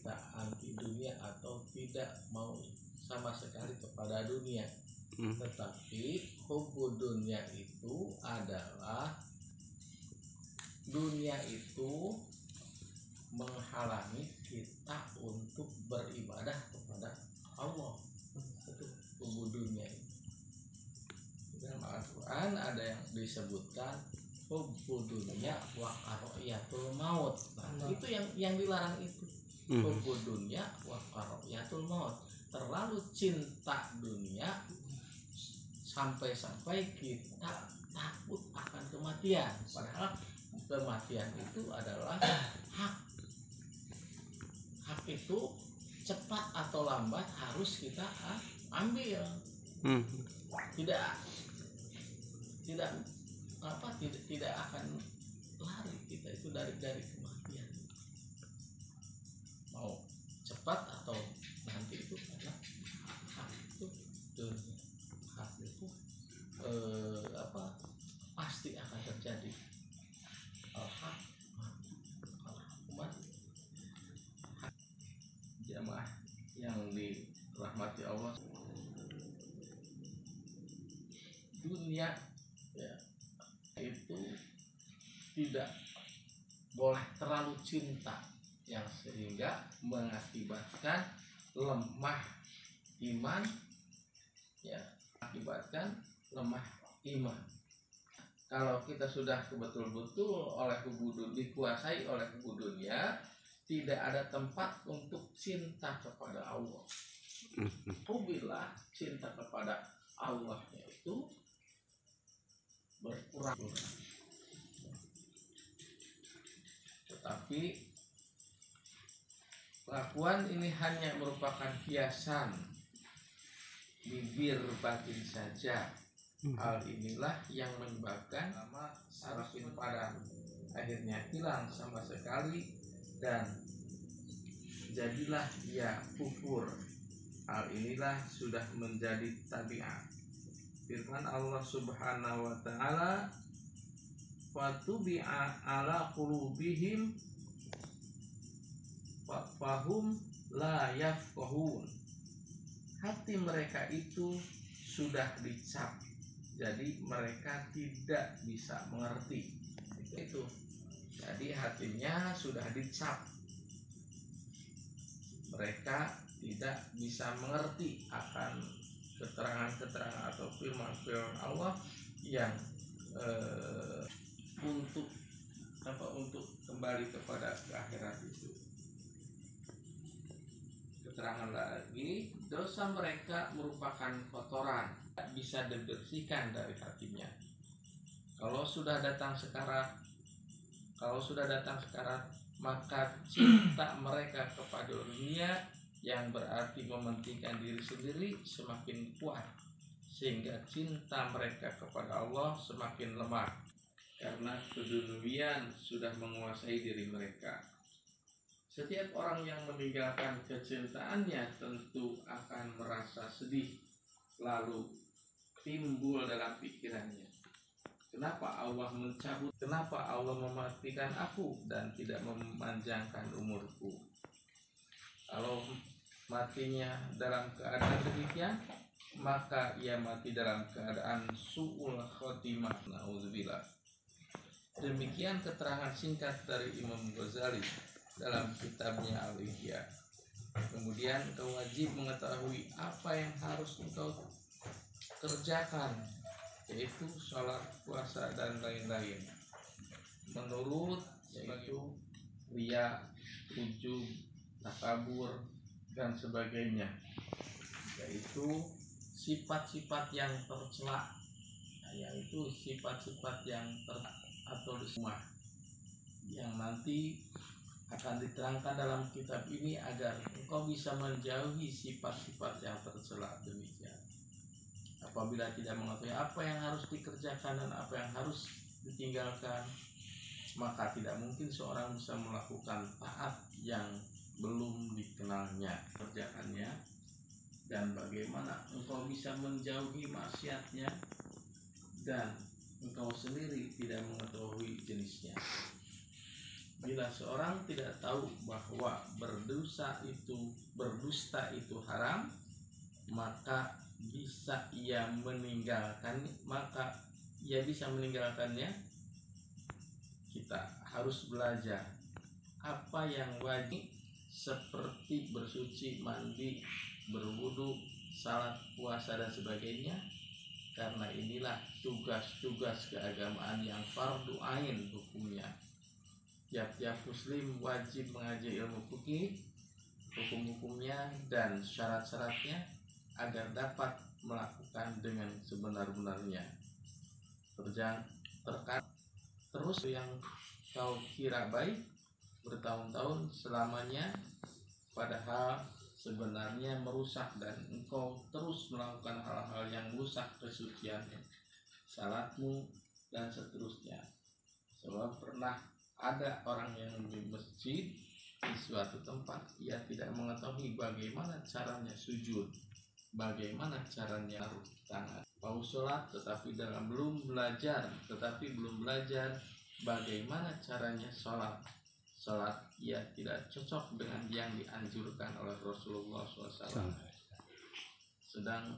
kita anti dunia atau tidak mau sama sekali kepada dunia. Tetapi hubbu dunia itu adalah dunia itu menghalangi kita untuk beribadah kepada Allah. Itu hubbu dunia itu. Dalam Al-Quran ada yang disebutkan hubbu dunia wa karahiyatul maut. Nah, itu yang dilarang itu. Hubbu dunia wa karahiyatul maut. Terlalu cinta dunia sampai-sampai kita takut akan kematian. Padahal kematian itu adalah hak. Hak itu cepat atau lambat harus kita ambil. Tidak akan lari kita itu dari kematian. Mau cepat atau nanti itu karena hak itu dunia. Hak itu pasti akan terjadi. Hak jamaah yang dirahmati Allah, dunia ya itu tidak boleh terlalu cinta yang sehingga mengakibatkan lemah iman, ya akibatkan lemah iman. Kalau kita sudah betul-betul dikuasai oleh hubbu dunia, tidak ada tempat untuk cinta kepada Allah. Apabila cinta kepada Allah itu berkurang. Tetapi kelakuan ini hanya merupakan hiasan bibir batin saja. Hal inilah yang menyebabkan nama sarafin padam akhirnya hilang sama sekali dan jadilah ia kufur. Hal inilah sudah menjadi tabiat. Firman Allah Subhanahu wa taala, "Fatubi'a ala qulubihim fahum la yafqahun." Hati mereka itu sudah dicap, jadi mereka tidak bisa mengerti. Itu. Jadi hatinya sudah dicap. Mereka tidak bisa mengerti akan keterangan-keterangan atau firman-firman Allah yang untuk kembali kepada akhirat itu. Keterangan lagi, dosa mereka merupakan kotoran, tak bisa dibersihkan dari hatinya. Kalau sudah datang sekarat, maka cinta mereka kepada dunia yang berarti mementingkan diri sendiri semakin kuat, sehingga cinta mereka kepada Allah semakin lemah karena keduniaan sudah menguasai diri mereka. Setiap orang yang meninggalkan kecintaannya tentu akan merasa sedih, lalu timbul dalam pikirannya, kenapa Allah mencabut, kenapa Allah mematikan aku dan tidak memanjangkan umurku. Kalau matinya dalam keadaan demikian, maka ia mati dalam keadaan su'ul khotimah. Na'udzubillah. Demikian keterangan singkat dari Imam Ghazali dalam kitabnya Al-Ihya. Kemudian engkau wajib mengetahui apa yang harus engkau kerjakan, yaitu sholat, puasa, dan lain-lain. Menurut yaitu riya, ujub, takabur, dan sebagainya, yaitu sifat-sifat yang tercela, yaitu sifat-sifat yang atau semua yang nanti akan diterangkan dalam kitab ini agar engkau bisa menjauhi sifat-sifat yang tercela demikian. Apabila tidak mengetahui apa yang harus dikerjakan dan apa yang harus ditinggalkan, maka tidak mungkin seorang bisa melakukan taat yang belum dikenalnya kerjaannya, dan bagaimana engkau bisa menjauhi maksiatnya dan engkau sendiri tidak mengetahui jenisnya. Bila seorang tidak tahu bahwa berdusta itu haram, maka ia bisa meninggalkannya. Kita harus belajar apa yang wajib, seperti bersuci, mandi, berwudu, salat, puasa dan sebagainya, karena inilah tugas-tugas keagamaan yang fardu ain hukumnya. Tiap-tiap muslim wajib mengaji ilmu fikih, hukum-hukumnya dan syarat-syaratnya, agar dapat melakukan dengan sebenar-benarnya. Terus yang kau kira baik bertahun-tahun selamanya, padahal sebenarnya merusak, dan engkau terus melakukan hal-hal yang merusak kesuciannya, salatmu dan seterusnya. Sebab pernah ada orang yang di masjid di suatu tempat, ia tidak mengetahui bagaimana caranya sujud, bagaimana caranya taruh tangan. Mau sholat tetapi belum belajar bagaimana caranya sholat, ia tidak cocok dengan yang dianjurkan oleh Rasulullah SAW. Sedang